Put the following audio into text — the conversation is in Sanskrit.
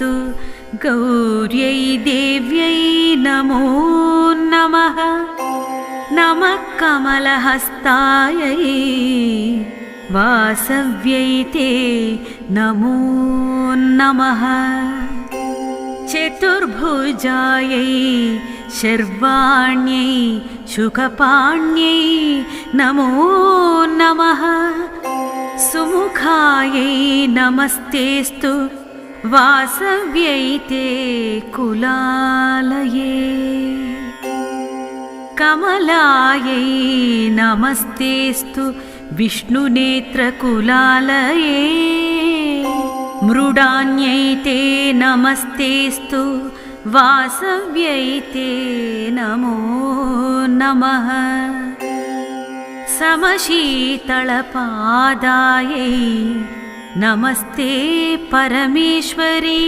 नमस्तेऽस्तु गौर्यै देव्यै नमो नमः। नमः कमलहस्तायै वासव्यै ते नमो नमः। चतुर्भुजायै शर्वाण्यै शुकपाण्यै नमो नमः। सुमुखायै नमस्तेऽस्तु वासव्यै ते कुलालये। कमलायै नमस्तेऽस्तु विष्णुनेत्रकुलालये। मृडान्यै ते नमस्तेऽस्तु वासव्यै ते नमो नमः। समशीतलपादायै नमस्ते परमेश्वरी।